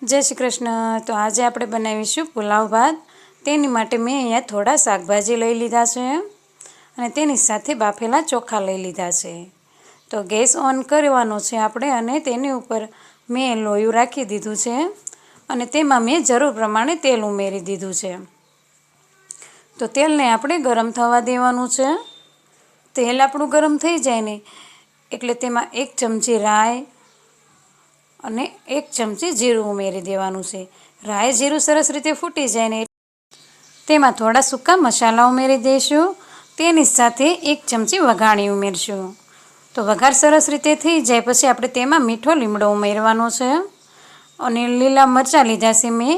जय श्री कृष्ण। तो आज આપણે બનાવીશું પુલાવ ભાત। તેની માટે મેં અહીંયા થોડા શાકભાજી લઈ લીધા છે અને તેની સાથે બાફેલા ચોખા લઈ લીધા છે। તો ગેસ ઓન કરવાનો છે આપણે અને તેની ઉપર મેં લોયું રાખી દીધું છે અને તેમાં મેં જરૂર પ્રમાણે તેલ ઉમેરી દીધું છે। તો તેલને આપણે ગરમ થવા દેવાનું છે। તેલ આપણું ગરમ થઈ જાય ને એટલે તેમાં 1 ચમચી રાઈ અને 1 ચમચી જીરું ઉમેરી દેવાનું છે। રાઈ જીરું સરસ રીતે ફૂટી જાય ને તેમાં થોડા સૂકા મસાલા ઉમેરી દઈશું। તેની સાથે 1 ચમચી વઘાણી ઉમેરશું। તો વઘાર સરસ રીતે થઈ જાય પછી આપણે તેમાં મીઠો લીમડો ઉમેરવાનો છે અને લીલા મરચાં લીધા છે, મેં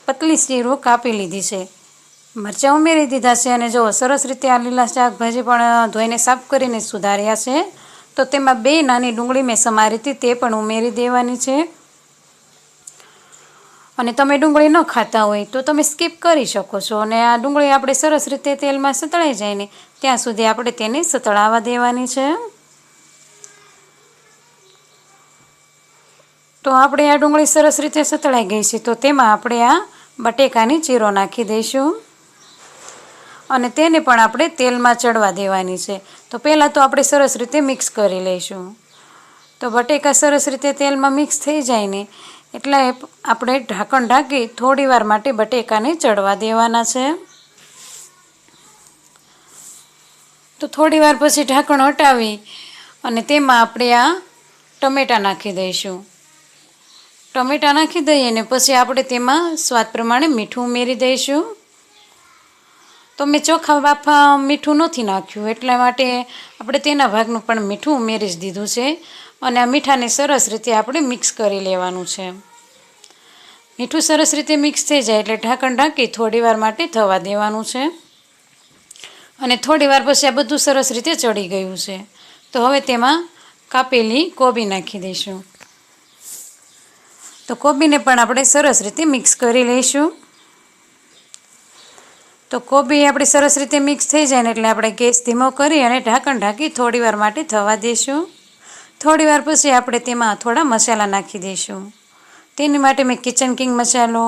પતલી શીરો કાપી લીધી છે। મરચાં ઉમેરી દીધા છે અને જો સરસ રીતે આ લીલા શાકભાજી પણ ધોઈને સાફ કરીને સુધાર્યા છે। તો તેમાં 2 નાની ડુંગળી મેં સમારી હતી તે પણ ઉમેરી દેવાની છે અને તમે ડુંગળી ન ખાતા હોય તો તમે સ્કીપ કરી શકો છો। અને આ ડુંગળી આપણે સરસ રીતે તેલમાં સતળાઈ જાય ને ત્યાં સુધી આપણે તેને સતળાવા દેવાની છે। તો આપણે આ ડુંગળી સરસ રીતે સતળાઈ ગઈ છે તો તેમાં આપણે આ બટેકાની ચીરો નાખી દઈશું અને તેને પણ આપણે તેલમાં ચડવા દેવાની છે। તો પહેલાં તો આપણે સરસ રીતે મિક્સ કરી લઈશું। તો બટેકા સરસ રીતે તેલમાં મિક્સ થઈ જાય ને એટલે આપણે ઢાંકણ ઢાંકી થોડી વાર માટે બટેકાને ચડવા દેવાના છે। તો થોડી વાર પછી ઢાંકણ હટાવી અને તેમાં આપણે આ ટમેટાં નાખી દઈશું। ટમેટાં નાખી દઈએ ને પછી આપણે તેમાં સ્વાદ પ્રમાણે મીઠું ઉમેરી દઈશું। તો મેં ચોખા બાફા મીઠું નથી નાખ્યું એટલા માટે આપણે તેના ભાગનું પણ મીઠું ઉમેરી જ દીધું છે અને આ મીઠાને સરસ રીતે આપણે મિક્સ કરી લેવાનું છે। મીઠું સરસ રીતે મિક્સ થઈ જાય એટલે ઢાંકણ ઢાંકી થોડી વાર માટે થવા દેવાનું છે અને થોડી વાર પછી આ બધું સરસ રીતે ચડી ગયું છે। તો હવે તેમાં કાપેલી કોબી નાખી દઈશું। તો કોબીને પણ આપણે સરસ રીતે મિક્સ કરી લઈશું। તો કોબી આપણી સરસ રીતે મિક્સ થઈ જાય ને એટલે આપણે ગેસ ધીમો કરી અને ઢાંકણ ઢાંકી થોડી વાર માટે થવા દઈશું। થોડી વાર પછી આપણે તેમાં થોડા મસાલા નાખી દઈશું। તેની માટે મેં કિચન કિંગ મસાલો,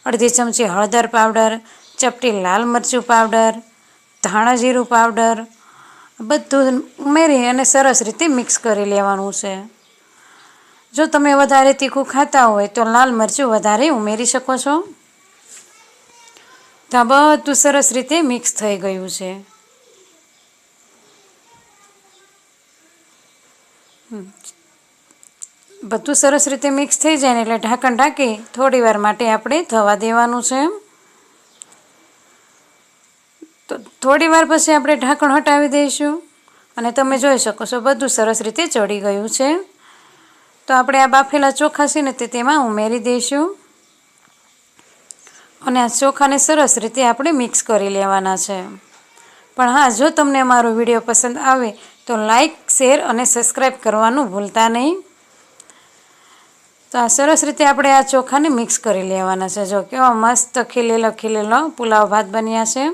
અડધી ચમચી હળદર પાવડર, ચપટી લાલ મરચું પાવડર, ધાણા જીરું પાવડર બધું ઉમેરી અને સરસ રીતે મિક્સ કરી લેવાનું છે। જો તમે વધારે તીખું ખાતા હોય તો લાલ મરચું વધારે ઉમેરી શકો છો। તો આ બધું સરસ રીતે મિક્સ થઈ ગયું છે। બધું સરસ રીતે મિક્સ થઈ જાય ને એટલે ઢાંકણ ઢાંકી થોડી વાર માટે આપણે થવા દેવાનું છે। તો થોડી વાર પછી આપણે ઢાંકણ હટાવી દઈશું અને તમે જોઈ શકો છો બધું સરસ રીતે ચડી ગયું છે। તો આપણે આ બાફેલા ચોખા છે ને તે તેમાં ઉમેરી દઈશું અને આ ચોખાને સરસ રીતે આપણે મિક્સ કરી લેવાના છે। પણ હા, જો તમને અમારો વિડીયો પસંદ આવે તો લાઈક, શેર અને સબસ્ક્રાઈબ કરવાનું ભૂલતા નહીં। તો આ સરસ રીતે આપણે આ ચોખાને મિક્સ કરી લેવાના છે। જો કેવા મસ્ત ખીલેલો પુલાવ ભાત બન્યા છે।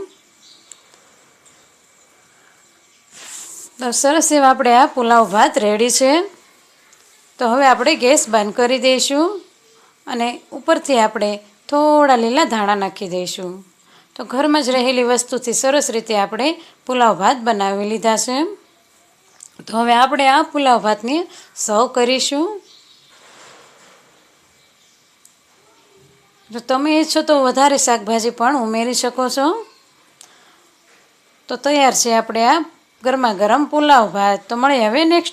તો સરસ એવા આપણે આ પુલાવ ભાત રેડી છે। તો હવે આપણે ગેસ બંધ કરી દઈશું અને ઉપરથી આપણે થોડા લીલા ધાણા નાખી દઈશું। તો ઘરમાં જ રહેલી વસ્તુથી સરસ રીતે આપણે પુલાવ ભાત બનાવી લીધા છે। તો હવે આપણે આ પુલાવ ભાતને સર્વ કરીશું। જો તમે ઈચ્છો તો વધારે શાકભાજી પણ ઉમેરી શકો છો। તો તૈયાર છે આપણે આ ગરમા ગરમ પુલાવ ભાત। તો મળીએ હવે નેક્સ્ટ